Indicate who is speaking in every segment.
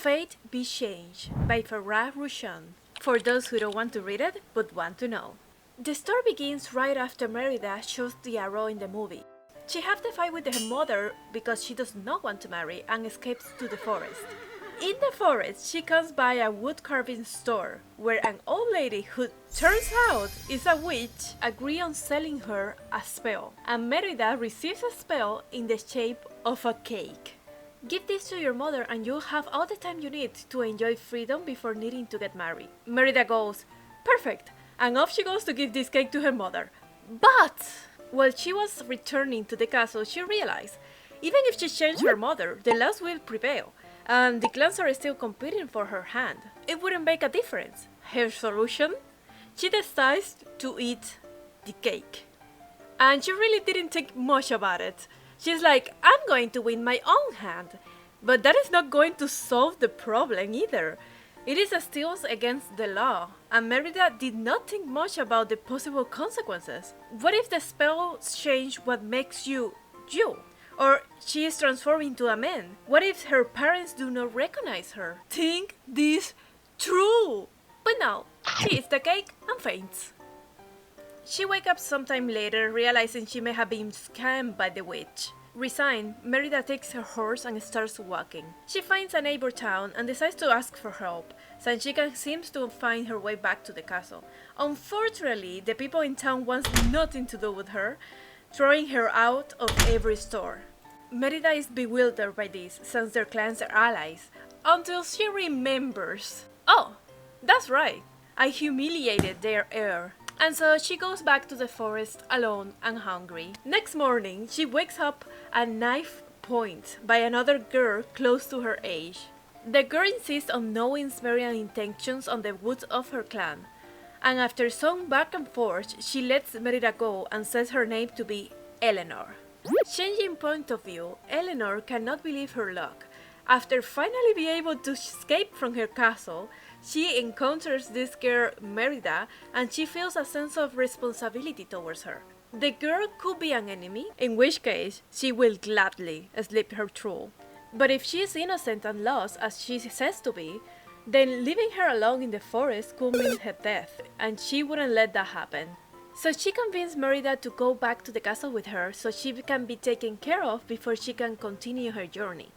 Speaker 1: Fate Be Changed by Farah Rushan, for those who don't want to read it but want to know. The story begins right after Merida shoots the arrow in the movie. She has the fight with her mother because she does not want to marry and escapes to the forest. In the forest, she comes by a wood carving store where an old lady who turns out is a witch agrees on selling her a spell, and Merida receives a spell in the shape of a cake. Give this to your mother and you'll have all the time you need to enjoy freedom before needing to get married. Merida goes, perfect, and off she goes to give this cake to her mother. But while she was returning to the castle, she realized even if she changed her mother, the laws will prevail, and the clans are still competing for her hand. It wouldn't make a difference. Her solution? She decides to eat the cake. And she really didn't think much about it. She's like, I'm going to win my own hand. But that is not going to solve the problem either. It is still against the law, and Merida did not think much about the possible consequences. What if the spell change what makes you, you? Or she is transformed into a man? What if her parents do not recognize her? Think this true! But no, she eats the cake and faints. She wakes up sometime later, realizing she may have been scammed by the witch. Resigned, Merida takes her horse and starts walking. She finds a neighbor town and decides to ask for help, since she seems to find her way back to the castle. Unfortunately, the people in town want nothing to do with her, throwing her out of every store. Merida is bewildered by this, since their clans are allies, until she remembers. Oh, that's right, I humiliated their heir. And so she goes back to the forest alone and hungry. Next morning, she wakes up at knife point by another girl close to her age. The girl insists on knowing Merian's intentions on the woods of her clan, and after some back and forth, she lets Merida go and says her name to be Elanor. Changing point of view, Elanor cannot believe her luck. After finally being able to escape from her castle, she encounters this girl Merida and she feels a sense of responsibility towards her. The girl could be an enemy, in which case she will gladly slip her through. But if she is innocent and lost, as she says to be, then leaving her alone in the forest could mean her death, and she wouldn't let that happen. So she convinced Merida to go back to the castle with her so she can be taken care of before she can continue her journey.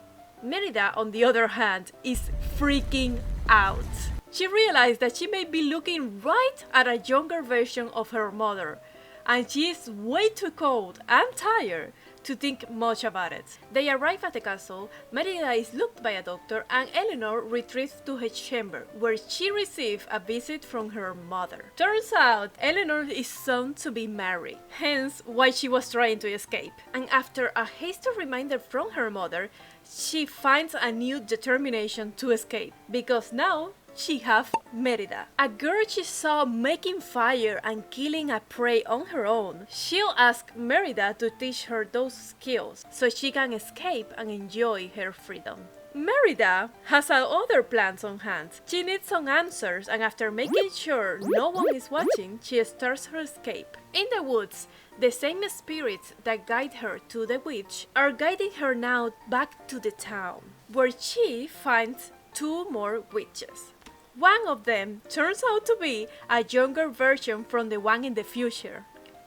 Speaker 1: Merida, on the other hand, is freaking out. She realized that she may be looking right at a younger version of her mother, and she is way too cold and tired to think much about it. They arrive at the castle, Merida is looked by a doctor, and Elanor retreats to her chamber, where she receives a visit from her mother. Turns out, Elanor is soon to be married, hence why she was trying to escape. And after a hasty reminder from her mother, she finds a new determination to escape, because now she has Merida, a girl she saw making fire and killing a prey on her own. She'll ask Merida to teach her those skills so she can escape and enjoy her freedom. Merida has other plans on hand. She needs some answers, and after making sure no one is watching, she starts her escape. In the woods, the same spirits that guide her to the witch are guiding her now back to the town, where she finds two more witches. One of them turns out to be a younger version from the one in the future.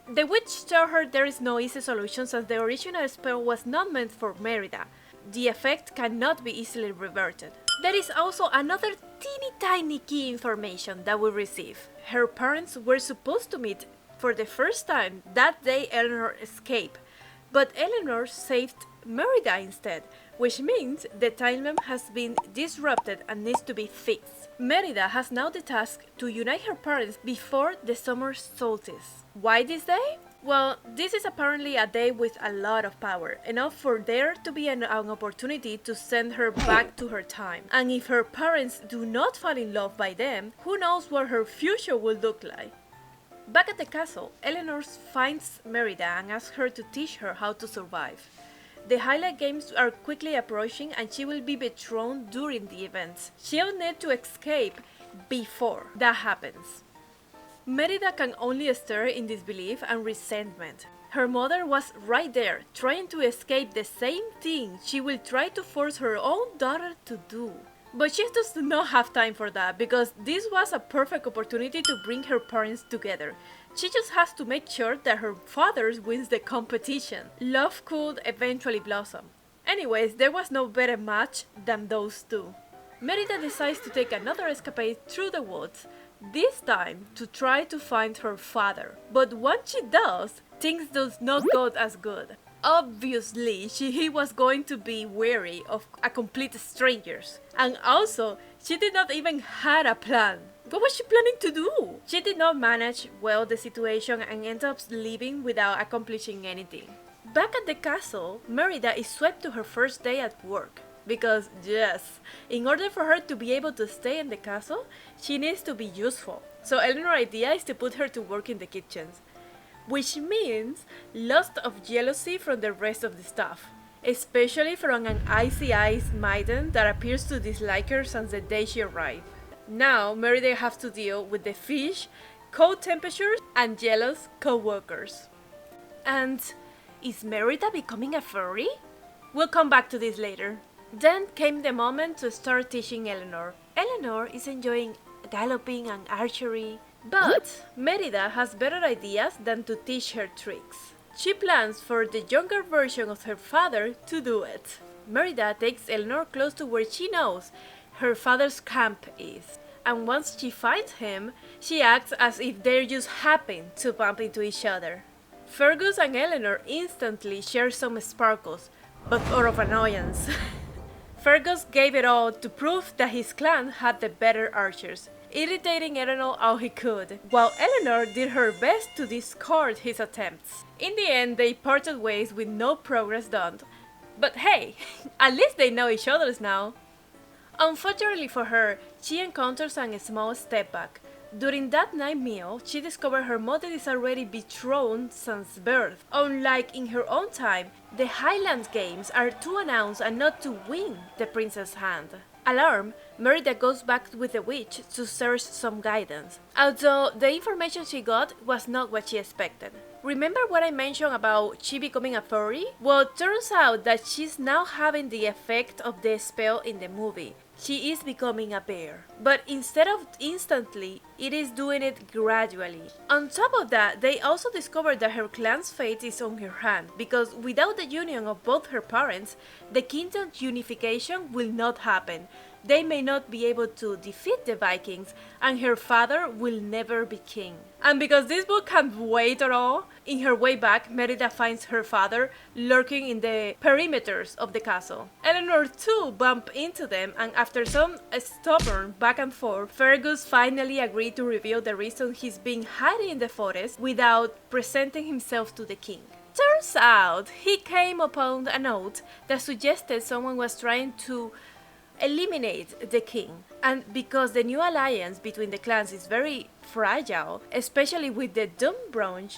Speaker 1: The witch tells her there is no easy solution since the original spell was not meant for Merida. The effect cannot be easily reverted. There is also another teeny tiny key information that we receive. Her parents were supposed to meet for the first time that day Elanor escaped, but Elanor saved Merida instead, which means the timeline has been disrupted and needs to be fixed. Merida has now the task to unite her parents before the summer solstice. Why this day? Well, this is apparently a day with a lot of power, enough for there to be an opportunity to send her back to her time. And if her parents do not fall in love by then, who knows what her future will look like. Back at the castle, Elanor finds Merida and asks her to teach her how to survive. The highlight games are quickly approaching and she will be betrothed during the events. She'll need to escape before that happens. Merida can only stare in disbelief and resentment. Her mother was right there, trying to escape the same thing she will try to force her own daughter to do. But she does not have time for that because this was a perfect opportunity to bring her parents together. She just has to make sure that her father wins the competition. Love could eventually blossom. Anyways, there was no better match than those two. Merida decides to take another escapade through the woods, this time to try to find her father. But once she does, things do not go as good. Obviously, he was going to be wary of a complete strangers. And also, she did not even have a plan. What was she planning to do? She did not manage well the situation and ended up leaving without accomplishing anything. Back at the castle, Merida is swept to her first day at work. Because, yes, in order for her to be able to stay in the castle, she needs to be useful. So Eleanor's idea is to put her to work in the kitchens. Which means lots of jealousy from the rest of the staff. Especially from an icy-eyed maiden that appears to dislike her since the day she arrived. Now, Merida has to deal with the fish, cold temperatures, and jealous co-workers. And is Merida becoming a furry? We'll come back to this later. Then came the moment to start teaching Elanor. Elanor is enjoying galloping and archery, but Merida has better ideas than to teach her tricks. She plans for the younger version of her father to do it. Merida takes Elanor close to where she knows her father's camp is, and once she finds him, she acts as if they just happen to bump into each other. Fergus and Elanor instantly share some sparkles, but out of annoyance. Fergus gave it all to prove that his clan had the better archers, irritating Elanor all he could, while Elanor did her best to discard his attempts. In the end, they parted ways with no progress done. But hey, at least they know each other now. Unfortunately for her, she encounters a small setback. During that night meal, she discovered her mother is already betrothed since birth. Unlike in her own time, the Highland Games are to announce and not to win the princess' hand. Alarmed, Merida goes back with the witch to search some guidance, although the information she got was not what she expected. Remember what I mentioned about she becoming a furry? Well, it turns out that she's now having the effect of the spell in the movie. She is becoming a bear. But instead of instantly, it is doing it gradually. On top of that, they also discovered that her clan's fate is on her hand, because without the union of both her parents, the kingdom's unification will not happen. They may not be able to defeat the Vikings, and her father will never be king. And because this book can't wait at all, in her way back, Merida finds her father lurking in the perimeters of the castle. Elanor too bump into them, and after some stubborn back and forth, Fergus finally agreed to reveal the reason he's been hiding in the forest without presenting himself to the king. Turns out, he came upon a note that suggested someone was trying to eliminate the king, and because the new alliance between the clans is very fragile, especially with the Dunbrush,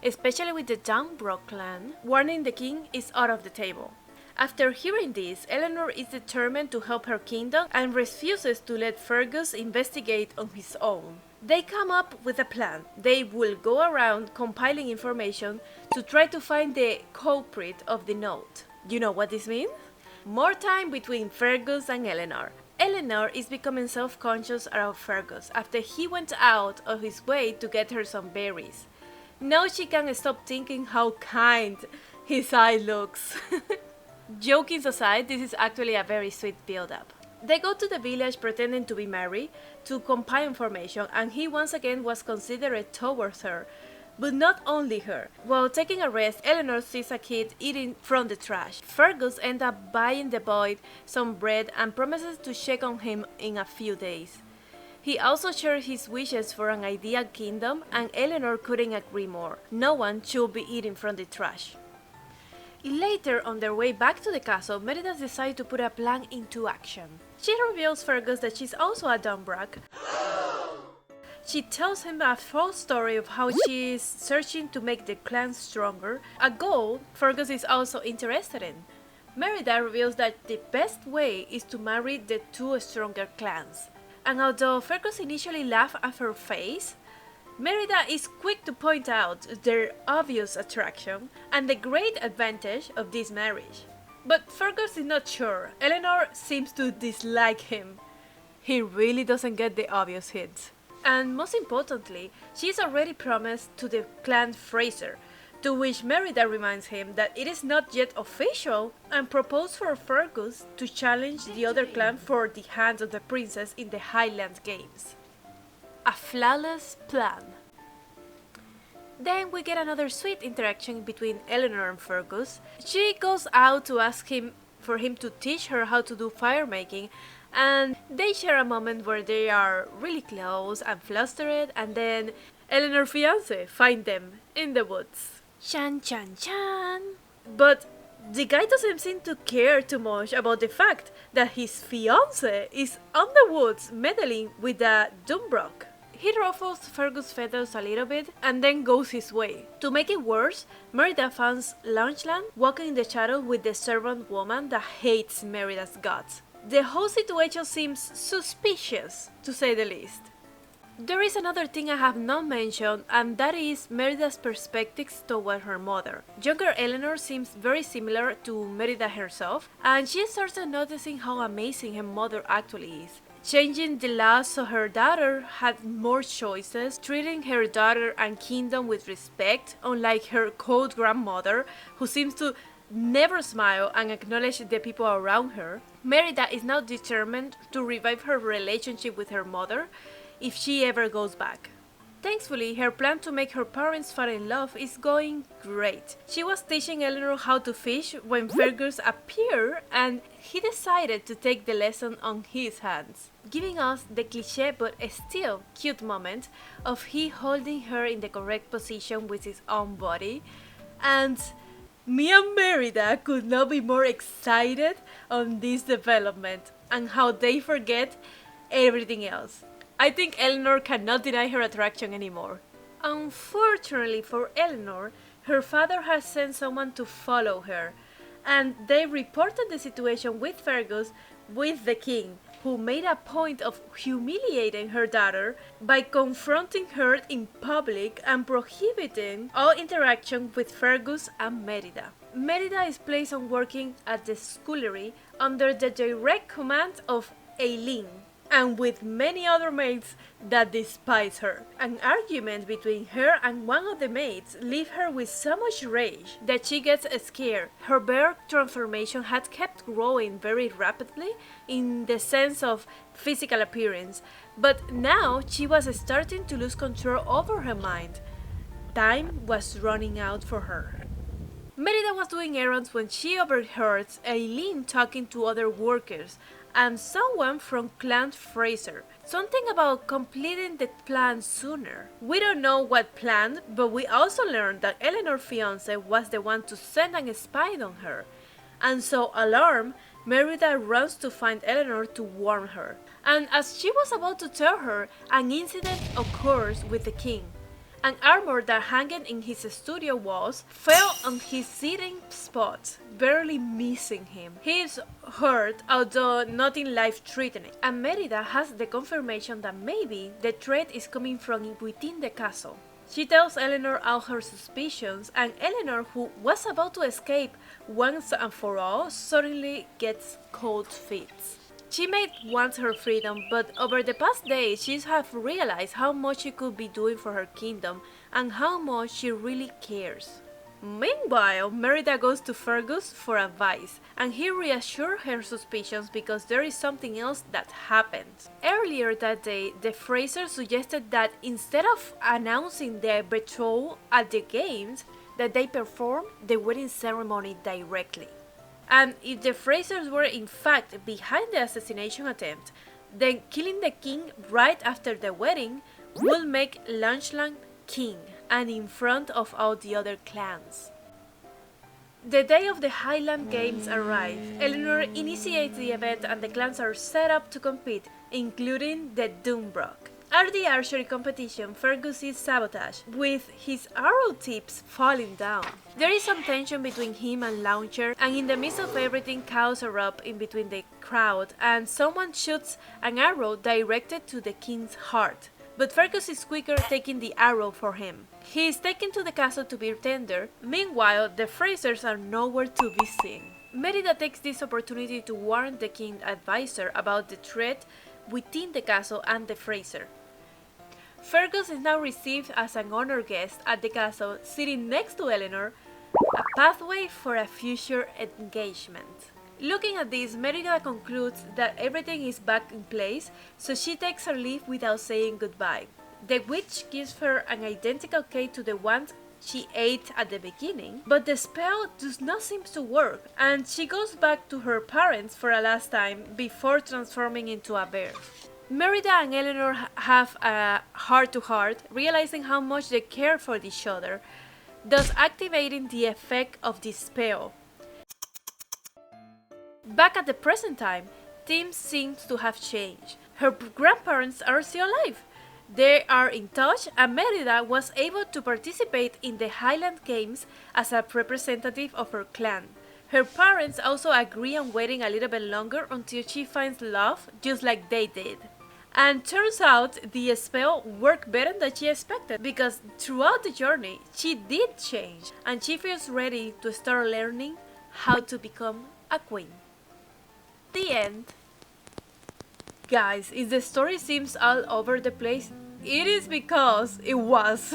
Speaker 1: especially with the Dunbrook clan, warning the king is out of the table. After hearing this, Elanor is determined to help her kingdom and refuses to let Fergus investigate on his own. They come up with a plan. They will go around compiling information to try to find the culprit of the note. You know what this means? More time between Fergus and Elanor. Elanor is becoming self-conscious about Fergus after he went out of his way to get her some berries. Now she can't stop thinking how kind his eye looks. Joking aside, this is actually a very sweet build-up. They go to the village pretending to be married to compile information, and he once again was considerate towards her. But not only her. While taking a rest, Elanor sees a kid eating from the trash. Fergus ends up buying the boy some bread and promises to check on him in a few days. He also shares his wishes for an ideal kingdom, and Elanor couldn't agree more. No one should be eating from the trash. Later, on their way back to the castle, Merida decides to put a plan into action. She reveals Fergus that she's also a Dunbrook. She tells him a false story of how she is searching to make the clan stronger, a goal Fergus is also interested in. Merida reveals that the best way is to marry the two stronger clans. And although Fergus initially laughed at her face, Merida is quick to point out their obvious attraction and the great advantage of this marriage. But Fergus is not sure. Elanor seems to dislike him. He really doesn't get the obvious hints. And most importantly, she is already promised to the clan Fraser, to which Merida reminds him that it is not yet official and proposes for Fergus to challenge the other clan for the hand of the princess in the Highland Games. A flawless plan. Then we get another sweet interaction between Elanor and Fergus. She goes out to ask him for him to teach her how to do fire making, and they share a moment where they are really close and flustered, and then Eleanor's fiance finds them in the woods. Chan chan chan! But the guy doesn't seem to care too much about the fact that his fiance is on the woods meddling with a Dumbrock. He ruffles Fergus' feathers a little bit and then goes his way. To make it worse, Merida finds Lunchland walking in the shadow with the servant woman that hates Merida's guts. The whole situation seems suspicious, to say the least. There is another thing I have not mentioned, and that is Merida's perspectives toward her mother. Younger Elanor seems very similar to Merida herself, and she starts noticing how amazing her mother actually is. Changing the laws so her daughter had more choices, treating her daughter and kingdom with respect, unlike her cold grandmother, who seems to never smile and acknowledge the people around her. Merida is now determined to revive her relationship with her mother if she ever goes back. Thankfully, her plan to make her parents fall in love is going great. She was teaching Elanor how to fish when Fergus appeared, and he decided to take the lesson on his hands, giving us the cliché but still cute moment of he holding her in the correct position with his own body. And me and Merida could not be more excited on this development and how they forget everything else. I think Elanor cannot deny her attraction anymore. Unfortunately for Elanor, her father has sent someone to follow her, and they reported the situation with Fergus with the king, who made a point of humiliating her daughter by confronting her in public and prohibiting all interaction with Fergus and Merida. Merida is placed on working at the scullery under the direct command of Eileen, and with many other maids that despise her. An argument between her and one of the maids leaves her with so much rage that she gets scared. Her bear transformation had kept growing very rapidly in the sense of physical appearance, but now she was starting to lose control over her mind. Time was running out for her. Merida was doing errands when she overheard Eileen talking to other workers and someone from Clan Fraser. Something about completing the plan sooner. We don't know what plan, but we also learned that Eleanor's fiance was the one to send a spy on her. And so, alarmed, Merida runs to find Elanor to warn her. And as she was about to tell her, an incident occurs with the king. An armor that hanging in his studio walls fell on his sitting spot, barely missing him. He is hurt, although nothing life-threatening, and Merida has the confirmation that maybe the threat is coming from within the castle. She tells Elanor all her suspicions, and Elanor, who was about to escape once and for all, suddenly gets cold feet. She may want her freedom, but over the past days she has realized how much she could be doing for her kingdom and how much she really cares. Meanwhile, Merida goes to Fergus for advice, and he reassures her suspicions because there is something else that happened. Earlier that day, the Frasers suggested that instead of announcing their betrothal at the games, that they perform the wedding ceremony directly. And if the Frasers were in fact behind the assassination attempt, then killing the king right after the wedding will make Lunchland king and in front of all the other clans. The day of the Highland Games arrive. Elanor initiates the event and the clans are set up to compete, including the Dumbrock. At the archery competition, Fergus is sabotaged, with his arrow tips falling down. There is some tension between him and Launcher, and in the midst of everything, chaos erupts in between the crowd, and someone shoots an arrow directed to the king's heart. but Fergus is quicker, taking the arrow for him. He is taken to the castle to be tender. Meanwhile, the Frasers are nowhere to be seen. Merida takes this opportunity to warn the king's advisor about the threat within the castle and the Fraser. Fergus is now received as an honored guest at the castle, sitting next to Elanor, a pathway for a future engagement. Looking at this, Merida concludes that everything is back in place, so she takes her leave without saying goodbye. The witch gives her an identical cake to the one she ate at the beginning, but the spell does not seem to work, and she goes back to her parents for a last time before transforming into a bear. Merida and Elanor have a heart-to-heart, realizing how much they care for each other, thus activating the effect of the spell. Back at the present time, things seem to have changed. Her grandparents are still alive. They are in touch, and Merida was able to participate in the Highland Games as a representative of her clan. Her parents also agree on waiting a little bit longer until she finds love, just like they did. And turns out the spell worked better than she expected, because throughout the journey she did change, and she feels ready to start learning how to become a queen. The end. Guys, if the story seems all over the place, it is because it was.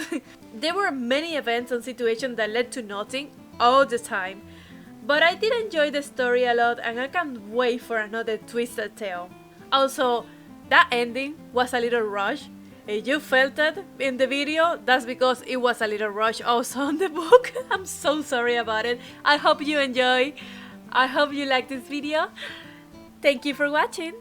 Speaker 1: There were many events and situations that led to nothing all the time, but I did enjoy the story a lot, and I can't wait for another twisted tale. Also, that ending was a little rushed. If you felt it in the video, that's because it was a little rushed also on the book. I'm so sorry about it. I hope you enjoy. I hope you like this video. Thank you for watching.